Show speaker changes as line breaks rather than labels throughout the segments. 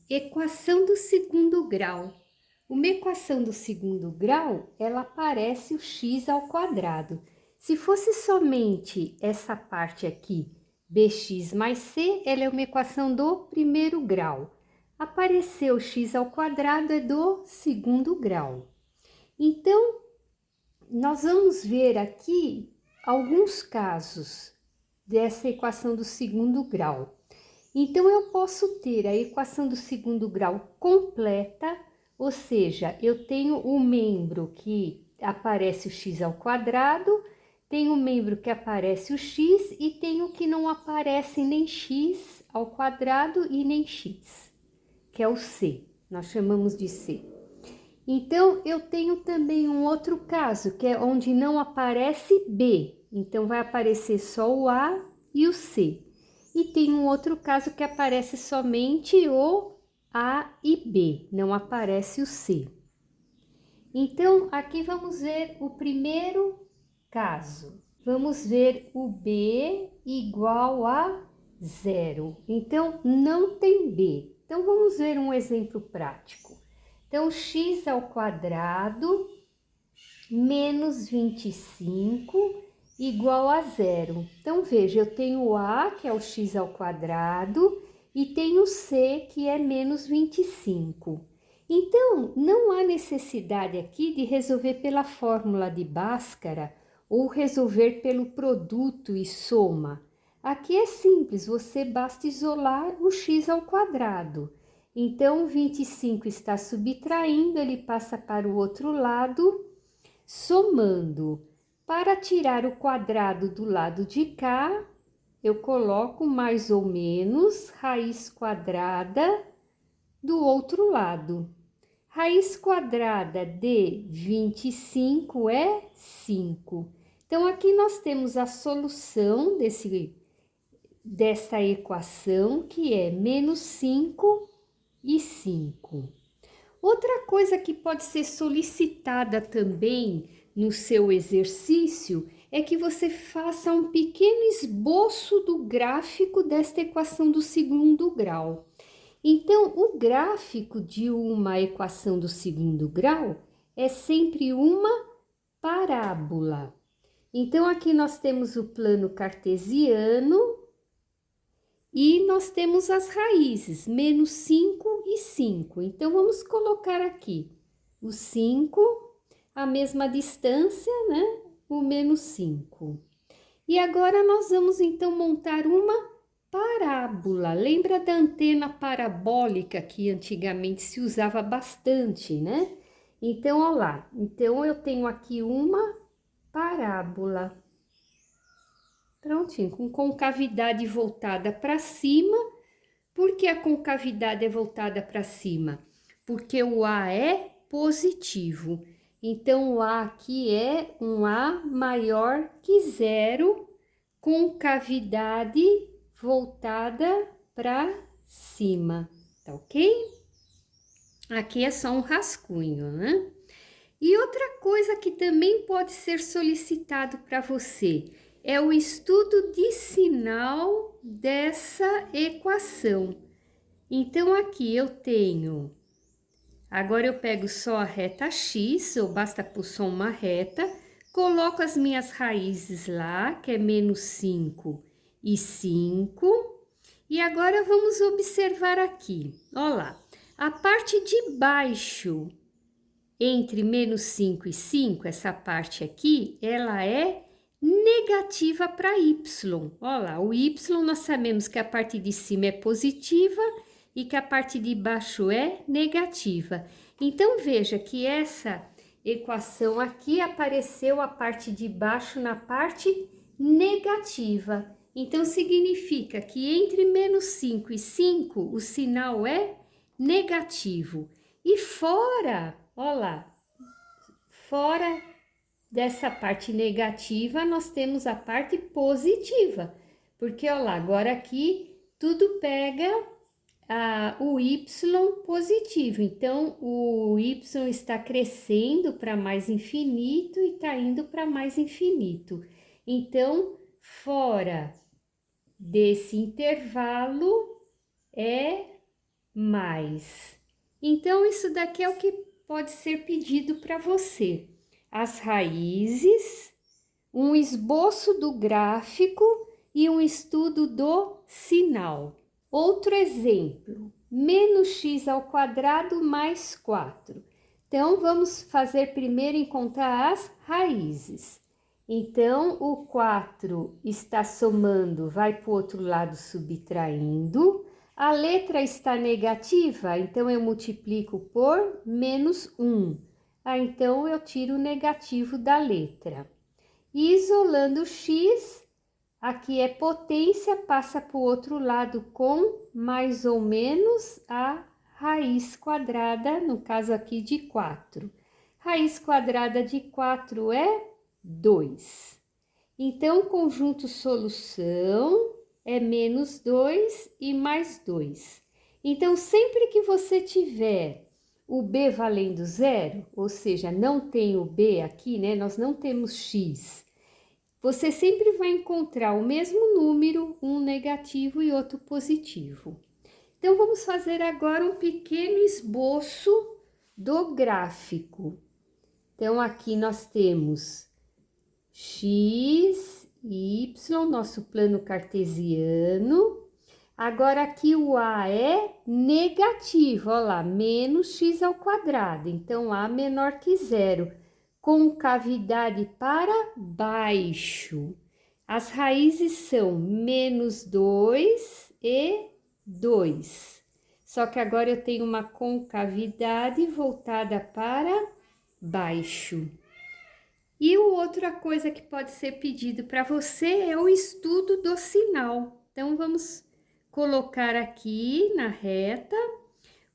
Equação do segundo grau. Uma equação do segundo grau, ela parece o x ao quadrado. Se fosse somente essa parte aqui, bx mais c, ela é uma equação do primeiro grau. Apareceu x ao quadrado é do segundo grau. Então, nós vamos ver aqui alguns casos dessa equação do segundo grau. Então, eu posso ter a equação do segundo grau completa, ou seja, eu tenho o membro que aparece o x ao quadrado, tenho o membro que aparece o x e tenho que não aparece nem x ao quadrado e nem x, que é o c, nós chamamos de c. Então, eu tenho também um outro caso, que é onde não aparece b, então vai aparecer só o a e o c. E tem um outro caso que aparece somente o A e B, não aparece o C. Então, aqui vamos ver o primeiro caso. Vamos ver o B igual a zero. Então, não tem B. Então, vamos ver um exemplo prático. Então, x ao quadrado menos 25 igual a zero. Então, veja, eu tenho o a, que é o x ao quadrado, e tenho o c, que é menos 25. Então, não há necessidade aqui de resolver pela fórmula de Bhaskara ou resolver pelo produto e soma. Aqui é simples, você basta isolar o x ao quadrado. Então, 25 está subtraindo, ele passa para o outro lado, somando. Para tirar o quadrado do lado de cá, eu coloco mais ou menos raiz quadrada do outro lado. Raiz quadrada de 25 é 5. Então, aqui nós temos a solução dessa equação, que é menos 5 e 5. Outra coisa que pode ser solicitada também no seu exercício é que você faça um pequeno esboço do gráfico desta equação do segundo grau. Então, o gráfico de uma equação do segundo grau é sempre uma parábola. Então, aqui nós temos o plano cartesiano e nós temos as raízes, menos 5 e 5. Então, vamos colocar aqui o 5, a mesma distância, né? O menos 5. E agora nós vamos, então, montar uma parábola. Lembra da antena parabólica que antigamente se usava bastante, né? Então, olha lá. Então, eu tenho aqui uma parábola. Prontinho, com concavidade voltada para cima. Por que a concavidade é voltada para cima? Porque o A é positivo. Então, o A aqui é um A maior que zero, concavidade voltada para cima, tá ok? Aqui é só um rascunho, né? E outra coisa que também pode ser solicitado para você é o estudo de sinal dessa equação. Então, aqui eu tenho, agora eu pego só a reta x, ou basta pôr só uma reta, coloco as minhas raízes lá, que é menos 5 e 5, e agora vamos observar aqui, olha lá, a parte de baixo, entre menos 5 e 5, essa parte aqui, ela é negativa para y. Olha lá, o y nós sabemos que a parte de cima é positiva e que a parte de baixo é negativa. Então, veja que essa equação aqui apareceu a parte de baixo na parte negativa. Então, significa que entre menos 5 e 5, o sinal é negativo. E fora, olha lá, fora dessa parte negativa, nós temos a parte positiva. Porque, olha lá, agora aqui tudo pega o y positivo. Então, o y está crescendo para mais infinito e está indo para mais infinito. Então, fora desse intervalo é mais. Então, isso daqui é o que pode ser pedido para você. As raízes, um esboço do gráfico e um estudo do sinal. Outro exemplo, menos x ao quadrado mais 4. Então, vamos fazer primeiro em contar as raízes. Então, o 4 está somando, vai para o outro lado subtraindo. A letra está negativa, então eu multiplico por menos 1. Então eu tiro o negativo da letra. E isolando o x, aqui é potência, passa para o outro lado com mais ou menos a raiz quadrada, no caso aqui de 4. Raiz quadrada de 4 é 2. Então, conjunto solução é menos 2 e mais 2. Então, sempre que você tiver o b valendo zero, ou seja, não tem o b aqui, né? Nós não temos x. Você sempre vai encontrar o mesmo número, um negativo e outro positivo. Então, vamos fazer agora um pequeno esboço do gráfico. Então, aqui nós temos x, y, nosso plano cartesiano. Agora, aqui o a é negativo, olha lá, menos x ao quadrado. Então, a menor que zero, concavidade para baixo. As raízes são menos 2 e 2. Só que agora eu tenho uma concavidade voltada para baixo. E outra coisa que pode ser pedido para você é o estudo do sinal. Então, vamos colocar aqui na reta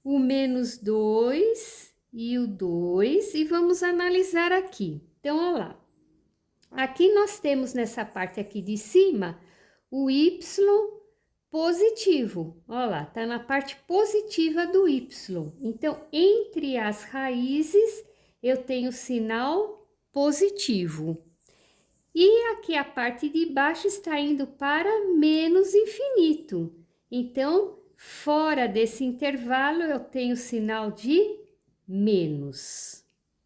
o menos 2 e o 2 e vamos analisar aqui. Então, olha lá. Aqui nós temos nessa parte aqui de cima o y positivo. Olha lá, tá na parte positiva do y. Então, entre as raízes, eu tenho sinal positivo. E aqui a parte de baixo está indo para menos infinito. Então, fora desse intervalo, eu tenho sinal de menos.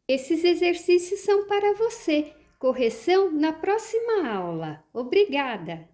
Esses exercícios são para você. Correção na próxima aula. Obrigada!